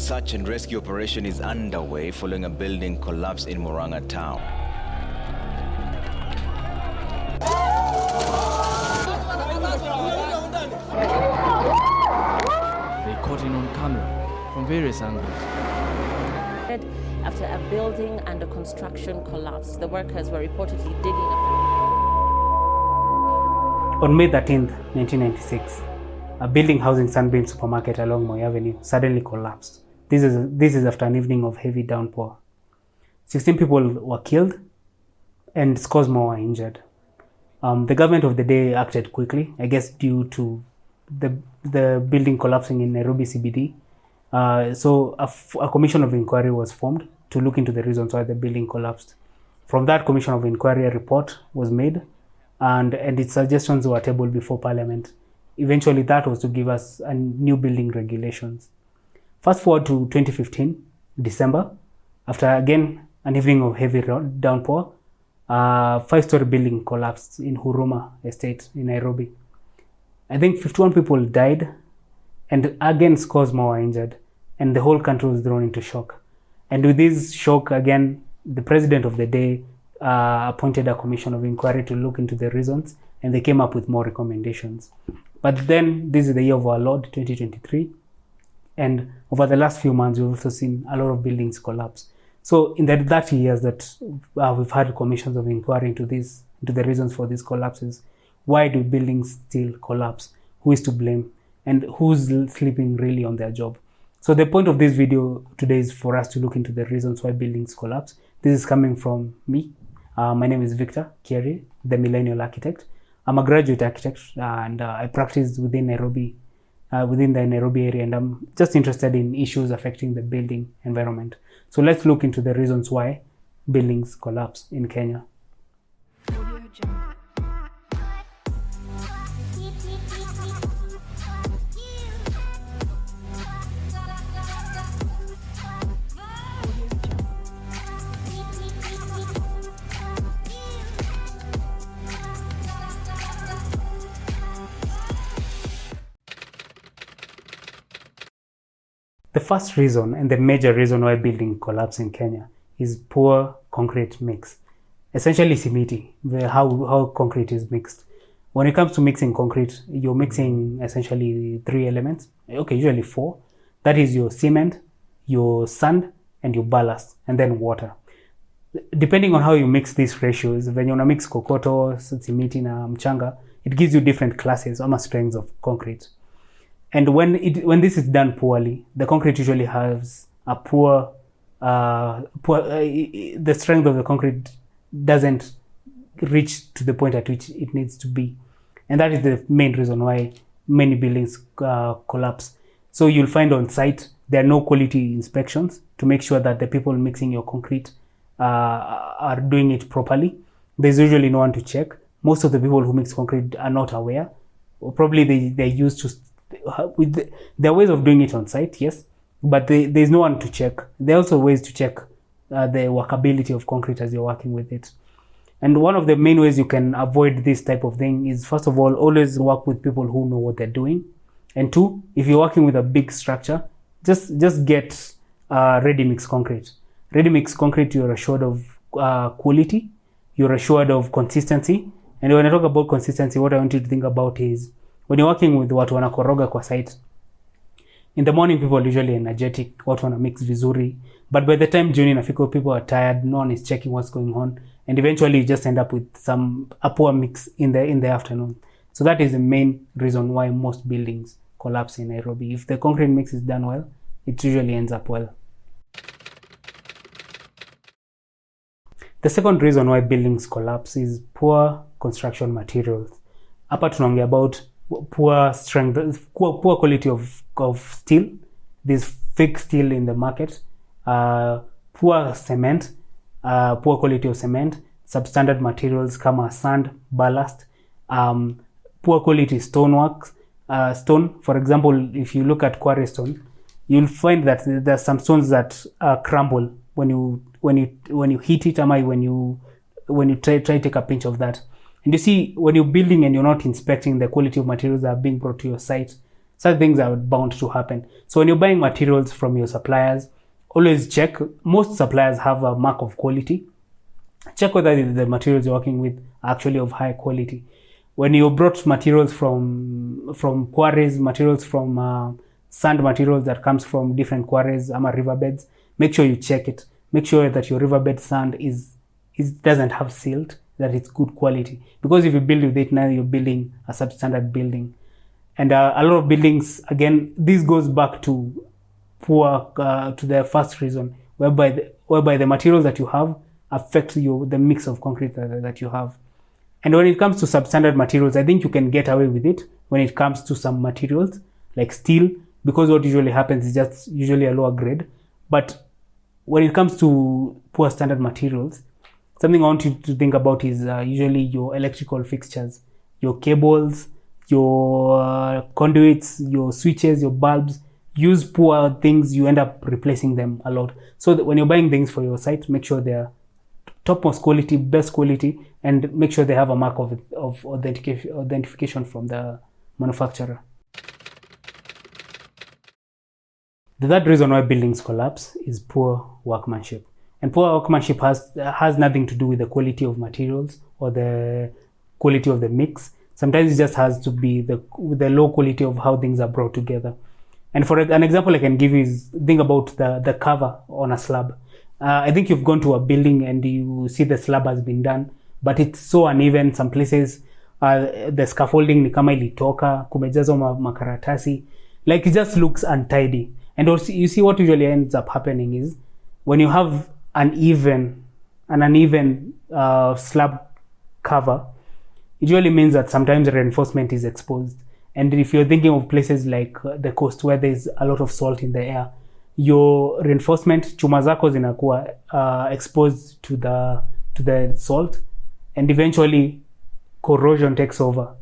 search and rescue operation is underway following a building collapse in Murang'a town. They caught in on camera from various angles. After a building under construction collapsed, the workers were reportedly digging On May 13th, 1996, a building housing Sunbeam supermarket along Moi Avenue suddenly collapsed. This is after an evening of heavy downpour. 16 people were killed and scores more were injured. The government of the day acted quickly, I guess due to the building collapsing in Nairobi CBD. So a commission of inquiry was formed to look into the reasons why the building collapsed. From that commission of inquiry, a report was made and its suggestions were tabled before Parliament. Eventually, that was to give us a new building regulations. Fast forward to 2015, December, after again an evening of heavy downpour, a 5-story building collapsed in Huruma Estate in Nairobi. I think 51 people died and again scores more were injured, and the whole country was thrown into shock. And with this shock, again, the president of the day appointed a commission of inquiry to look into the reasons, and they came up with more recommendations. But then this is the year of our Lord, 2023. And over the last few months, we've also seen a lot of buildings collapse. So in the 30 years that we've had commissions of inquiry into the reasons for these collapses, why do buildings still collapse? Who is to blame? And who's sleeping really on their job? So the point of this video today is for us to look into the reasons why buildings collapse. This is coming from me. My name is Victor Kieri, the Millennial Architect. I'm a graduate architect and I practice within Nairobi, within the Nairobi area, and I'm just interested in issues affecting the building environment. So let's look into the reasons why buildings collapse in Kenya. The first reason and the major reason why building collapse in Kenya is poor concrete mix. Essentially simiti, how concrete is mixed. When it comes to mixing concrete, you're mixing essentially 3 elements, okay, usually 4. That is your cement, your sand, and your ballast, and then water. Depending on how you mix these ratios, when you want to mix kokoto, simiti na mchanga, it gives you different classes or strengths of concrete. And when this is done poorly, the concrete usually has a the strength of the concrete doesn't reach to the point at which it needs to be. And that is the main reason why many buildings collapse. So you'll find on site, there are no quality inspections to make sure that the people mixing your concrete are doing it properly. There's usually no one to check. Most of the people who mix concrete are not aware. Or probably they're used to there are ways of doing it on site, yes, but there's no one to check. There are also ways to check the workability of concrete as you're working with it. And one of the main ways you can avoid this type of thing is, first of all, always work with people who know what they're doing. And 2, if you're working with a big structure, just get ready mix concrete. Ready mix concrete, you're assured of quality, you're assured of consistency. And when I talk about consistency, what I want you to think about is, when you're working with watu wanakoroga kwa site, in the morning people are usually energetic, watu wana mix vizuri, but by the time jioni inafika, people are tired, no one is checking what's going on, and eventually you just end up with a poor mix in the afternoon. So that is the main reason why most buildings collapse in Nairobi. If the concrete mix is done well, it usually ends up well. The second reason why buildings collapse is poor construction materials. Hapa tunaongea about poor quality of steel. There's fake steel in the market, poor cement, poor quality of cement, substandard materials kama sand, ballast, poor quality stonework. Stone, for example, if you look at quarry stone, you'll find that there are some stones that crumble when you hit it, when you try to take a pinch of that. And you see, when you're building and you're not inspecting the quality of materials that are being brought to your site, Such things are bound to happen. So when you're buying materials from your suppliers, always check. Most suppliers have a mark of quality. Check whether the materials you're working with are actually of high quality. When you brought materials from quarries, materials from sand materials that comes from different quarries, riverbeds, make sure you check it. Make sure that your riverbed sand doesn't have silt, that it's good quality. Because if you build with it, now you're building a substandard building. And a lot of buildings, again, this goes back to to the first reason, whereby the materials that you have affect the mix of concrete that you have. And when it comes to substandard materials, I think you can get away with it when it comes to some materials like steel, because what usually happens is just usually a lower grade. But when it comes to poor standard materials, something I want you to think about is usually your electrical fixtures, your cables, your conduits, your switches, your bulbs. Use poor things, you end up replacing them a lot. So that when you're buying things for your site, make sure they're topmost quality, best quality, and make sure they have a mark of authentication from the manufacturer. The third reason why buildings collapse is poor workmanship. And poor workmanship has nothing to do with the quality of materials or the quality of the mix. Sometimes it just has to be with the low quality of how things are brought together. And for an example I can give you is, think about the cover on a slab. I think you've gone to a building and you see the slab has been done, but it's so uneven. Some places the scaffolding ni kama ilitoka, kumejazwa makaratasi. Like it just looks untidy. And also you see what usually ends up happening is when you have an uneven slab cover, it usually means that sometimes reinforcement is exposed. And if you're thinking of places like the coast where there's a lot of salt in the air, your reinforcement, chuma zako zinakuwa exposed to the salt, and eventually corrosion takes over.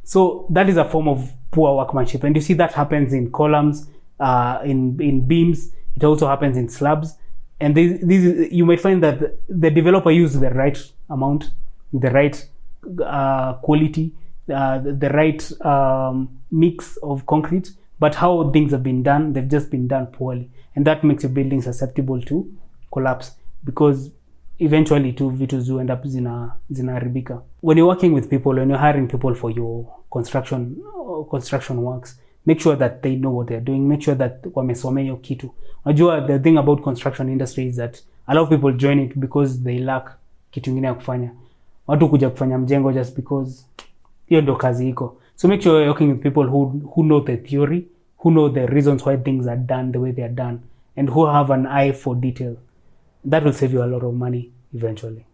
So that is a form of poor workmanship, and you see that happens in columns, in beams. It also happens in slabs, and these you might find that the developer used the right amount, the right quality, the right mix of concrete, but how things have been done, they've just been done poorly, and that makes your building susceptible to collapse, because eventually vitu zu end up zinaharibika. When you're working with people, when you're hiring people for your construction works, make sure that they know what they're doing. Make sure that wamesomea hiyo kitu. Unajua, the thing about construction industry is that a lot of people join it because they lack kitu ingine ya kufanya. Watu kuja kufanya mjengo just because hiyo ndo kazi iko. So make sure you're working with people who know the theory, who know the reasons why things are done the way they are done, and who have an eye for detail. That will save you a lot of money eventually.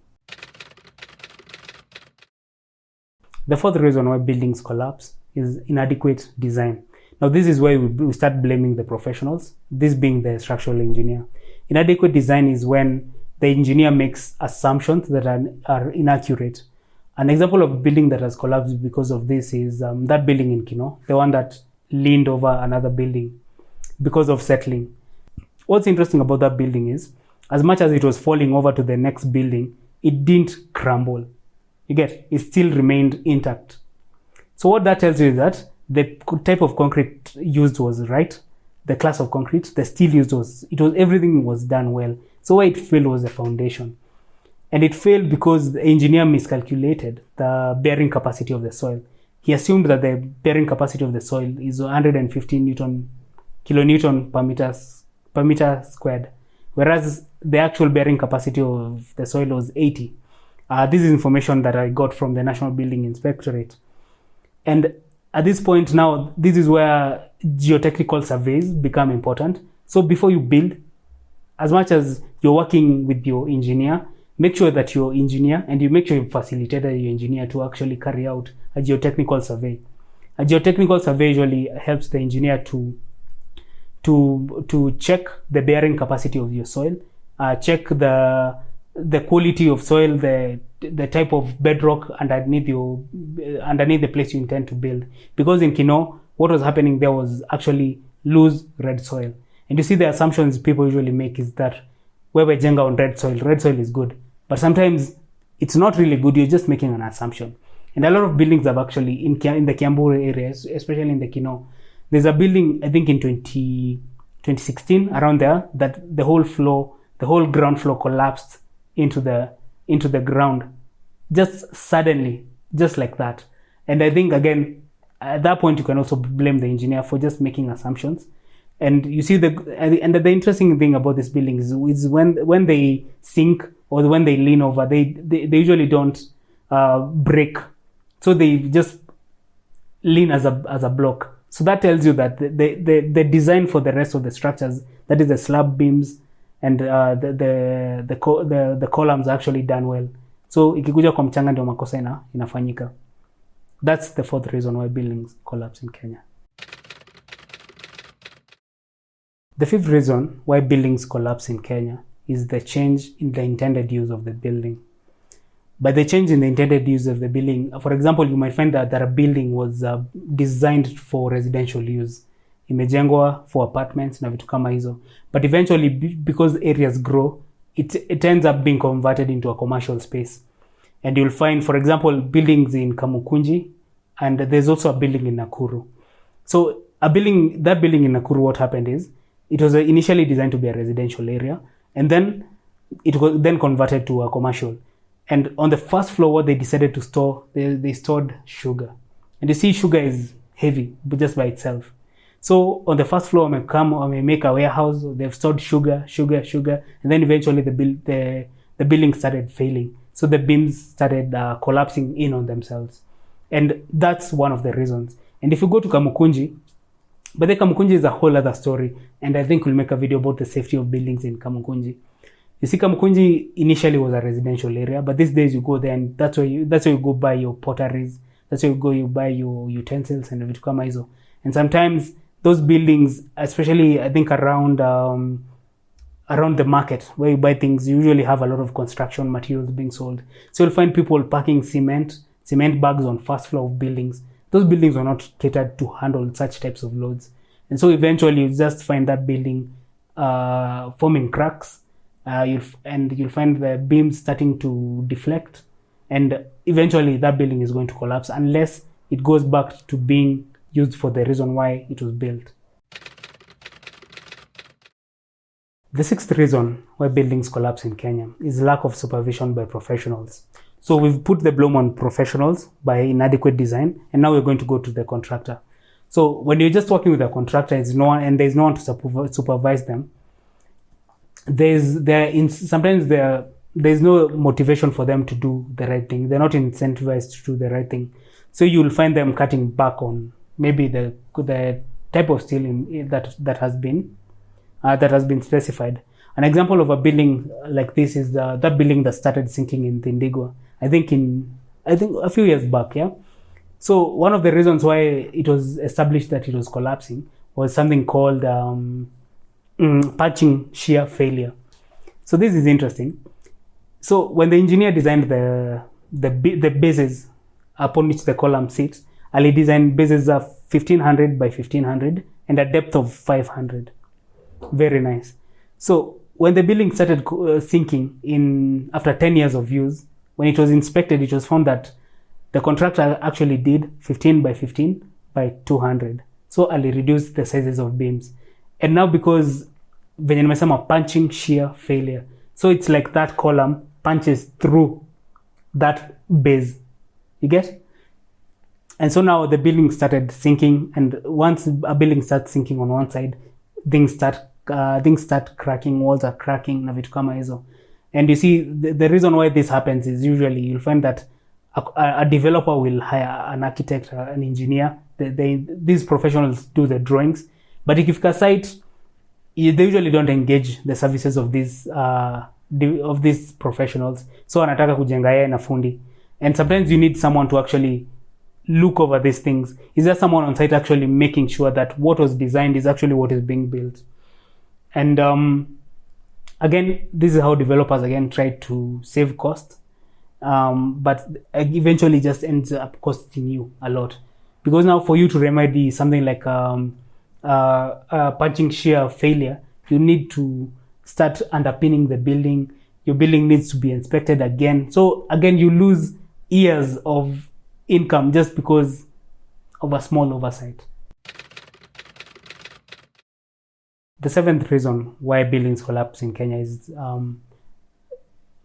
The fourth reason why buildings collapse is inadequate design. Now this is where we start blaming the professionals, this being the structural engineer. Inadequate design is when the engineer makes assumptions that are inaccurate. An example of a building that has collapsed because of this is that building in Kino, the one that leaned over another building because of settling. What's interesting about that building is, as much as it was falling over to the next building, it didn't crumble. You get, it still remained intact. So what that tells you is that the type of concrete used was right, the class of concrete, the steel used everything was done well. So why it failed was the foundation. And it failed because the engineer miscalculated the bearing capacity of the soil. He assumed that the bearing capacity of the soil is 115 kilonewton per meter squared, whereas the actual bearing capacity of the soil was 80. This is information that I got from the National Building Inspectorate. And at this point now, this is where geotechnical surveys become important. So before you build, as much as you're working with your engineer, make sure that your engineer, and you make sure you facilitated your engineer to actually carry out a geotechnical survey. A geotechnical survey usually helps the engineer to check the bearing capacity of your soil, check the quality of soil, the type of bedrock underneath the place you intend to build. Because in Kino, what was happening there was actually loose red soil. And you see the assumptions people usually make is that where we jenga on red soil is good. But sometimes it's not really good, you're just making an assumption. And a lot of buildings have actually, in the Kiamburu areas, especially in the Kino, There's a building, I think in 2016, around there, that the whole ground floor collapsed into the ground, just suddenly, just like that. And I think, again, at that point, you can also blame the engineer for just making assumptions. And you see, the interesting thing about this building is when they sink or when they lean over, they usually don't break. So they just lean as a block. So that tells you that the design for the rest of the structures, that is the slab beams and the columns, are actually done well. So ikikuja kwa mchanga ndio makosa inafanyika. That's the fourth reason why buildings collapse in Kenya. The fifth reason why buildings collapse in Kenya is the change in the intended use of the building. By the change in the intended use of the building, for example, you might find that a building was designed for residential use. Imejengwa for apartments na vitu kama hizo. But eventually, because areas grow, it ends up being converted into a commercial space. And you'll find, for example, buildings in Kamukunji, and there's also a building in Nakuru. So that building in Nakuru, what happened is, it was initially designed to be a residential area, and then it was then converted to a commercial. And on the first floor, what they decided to store, they stored sugar. And you see, sugar is heavy, but just by itself. So on the first floor, may make a warehouse. They've stored sugar, and then eventually the building started failing. So the beams started collapsing in on themselves. And that's one of the reasons. And if you go to Kamukunji, but the Kamukunji is a whole other story. And I think we'll make a video about the safety of buildings in Kamukunji. You see, Kamukunji initially was a residential area, but these days you go there and that's where you go buy your potteries. That's where you buy your utensils and vitu kama hizo. And sometimes those buildings, especially I think around the market where you buy things, you usually have a lot of construction materials being sold. So you'll find people packing cement bags on first floor of buildings. Those buildings are not catered to handle such types of loads. And so eventually you just find that building forming cracks. You'll find the beams starting to deflect. And eventually that building is going to collapse unless it goes back to being used for the reason why it was built. The sixth reason why buildings collapse in Kenya is lack of supervision by professionals. So we've put the blame on professionals by inadequate design, and now we're going to go to the contractor. So when you're just working with a contractor, there's no one to supervise them. There's no motivation for them to do the right thing. They're not incentivized to do the right thing. So you'll find them cutting back on maybe the type of steel that has been specified. An example of a building like this is that building that started sinking in Tindigwa. I think a few years back, yeah. So one of the reasons why it was established that it was collapsing was something called patching shear failure. So this is interesting. So when the engineer designed the bases upon which the column sits, Ali designed bases of 1500 by 1500 and a depth of 500. Very nice. So when the building started sinking after 10 years of use, when it was inspected, it was found that the contractor actually did 15 by 15 by 200. So Ali reduced the sizes of beams. And now because venye nimesema punching shear failure, so it's like that column punches through that base. You get? And so now the building started sinking, and once a building starts sinking on one side, things start cracking, walls are cracking na vitu kama hizo. And you see, the reason why this happens is usually you'll find that a developer will hire an architect, an engineer. These professionals do the drawings, but if you've a site, they usually don't engage the services of these professionals. So anataka kujenga yeye na fundi, and sometimes you need someone to actually look over these things. Is there someone on site actually making sure that what was designed is actually what is being built? And again, this is how developers again try to save cost, but eventually just ends up costing you a lot, because now for you to remedy something like punching shear failure, you need to start underpinning the building. Your building needs to be inspected again. So again, you lose years of income just because of a small oversight. The seventh reason why buildings collapse in Kenya is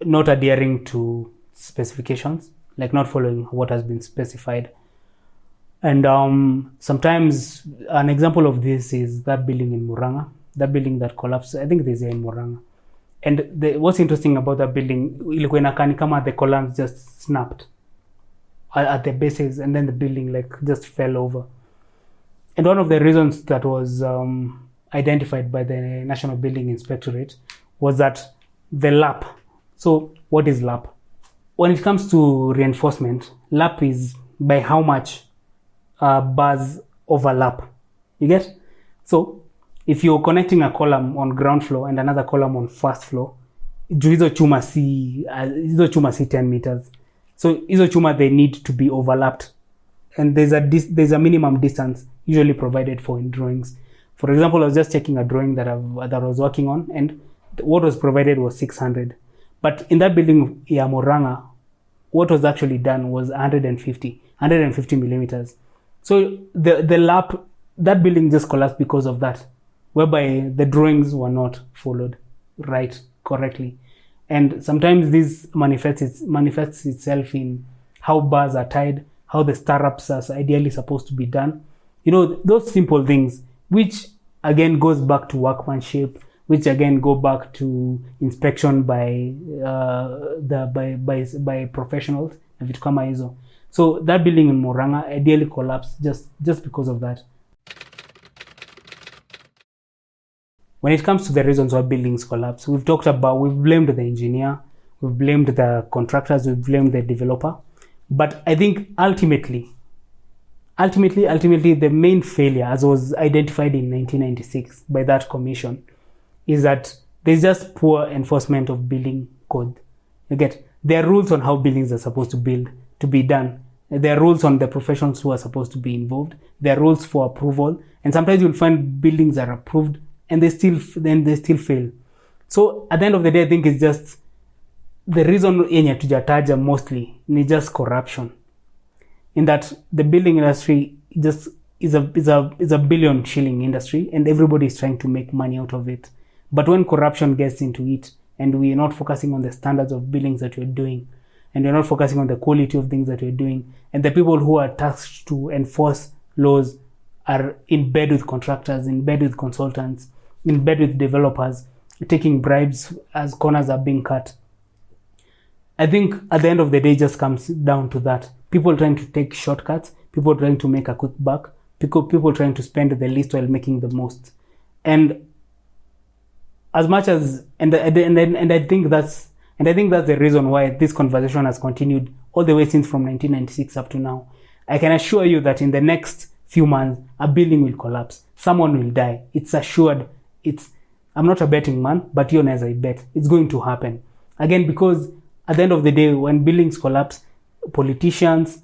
not adhering to specifications, like not following what has been specified. And sometimes an example of this is that building in Murang'a, that building that collapsed. I think this is in Murang'a. And what's interesting about that building, ilikuwa inakaa ni kama the columns just snapped at the bases, and then the building like just fell over. And one of the reasons that was identified by the National Building Inspectorate was that the lap. So what is lap? When it comes to reinforcement, lap is by how much bars overlap. You get? So if you're connecting a column on ground floor and another column on first floor, hizo chuma si 10 meters. So hizo chuma, they need to be overlapped. And there's a minimum distance usually provided for in drawings. For example, I was just checking a drawing that I was working on, and what was provided was 600. But in that building, Murang'a, what was actually done was 150 millimeters. So the lap, that building just collapsed because of that, whereby the drawings were not followed correctly. And sometimes this manifests itself in how bars are tied, how the stirrups are ideally supposed to be done. You know, those simple things, which again goes back to workmanship, which again go back to inspection by professionals, vitu kama hizo. So that building in Murang'a ideally collapsed just because of that. When it comes to the reasons why buildings collapse, we've blamed the engineer, we've blamed the contractors, we've blamed the developer. But I think ultimately, the main failure, as was identified in 1996 by that commission, is that there's just poor enforcement of building code. You get? There are rules on how buildings are supposed to be done. There are rules on the professions who are supposed to be involved. There are rules for approval. And sometimes you'll find buildings are approved and they still fail. So at the end of the day, I think it's just the reason yenye tujataja mostly ni just corruption. In that the building industry just is a billion shilling industry, and everybody is trying to make money out of it. But when corruption gets into it, and we are not focusing on the standards of buildings that we're doing, and we're not focusing on the quality of things that we're doing, and the people who are tasked to enforce laws are in bed with contractors, in bed with consultants, in bed with developers, taking bribes as corners are being cut. I think at the end of the day, it just comes down to that. People trying to take shortcuts, people trying to make a quick buck, people trying to spend the least while making the most. And as much as, and I think that's the reason why this conversation has continued all the way since from 1996 up to now. I can assure you that in the next few months, a building will collapse. Someone will die. It's assured. I'm not a betting man, but you know, as I bet, it's going to happen. Again, because at the end of the day, when buildings collapse, politicians,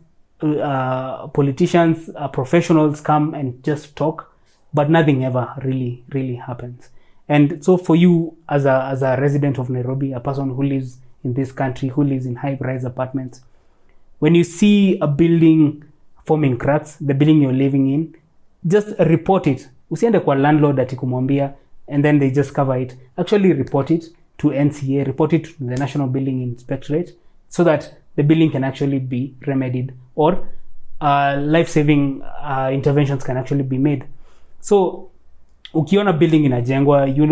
professionals come and just talk, but nothing ever really happens. And so for you as a resident of Nairobi, a person who lives in this country, who lives in high-rise apartments, when you see a building forming cracks, the building you're living in, just report it. Usiende kwa landlord atikumwambia and then they just cover it. Actually report it to NCA, report it to the National Building Inspectorate, so that the building can actually be remedied, or life-saving interventions can actually be made. So ukiona building inajengwa, you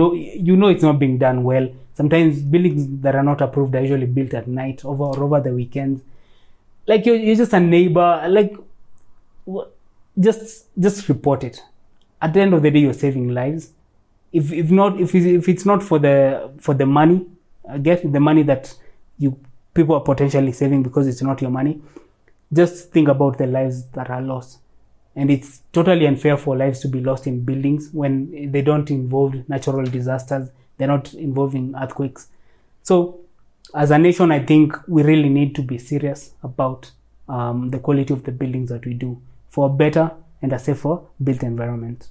know it's not being done well. Sometimes buildings that are not approved are usually built at night over the weekends. Like you're just a neighbor, like just report it. At the end of the day, you're saving lives. If it's not for the money, get the money that people are potentially saving because it's not your money, just think about the lives that are lost. And it's totally unfair for lives to be lost in buildings when they don't involve natural disasters, they're not involving earthquakes. So as a nation, I think we really need to be serious about the quality of the buildings that we do for a better and a safer built environment.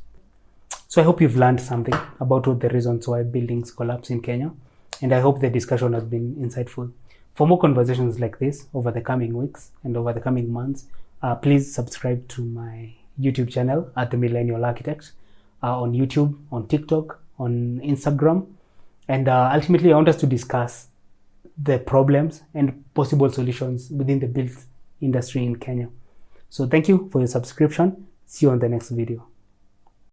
So I hope you've learned something about what the reasons why buildings collapse in Kenya, and I hope the discussion has been insightful. For more conversations like this over the coming weeks and over the coming months, please subscribe to my YouTube channel at The Millennial Architect, on YouTube, on TikTok, on Instagram. And ultimately, I want us to discuss the problems and possible solutions within the built industry in Kenya. So thank you for your subscription. See you on the next video.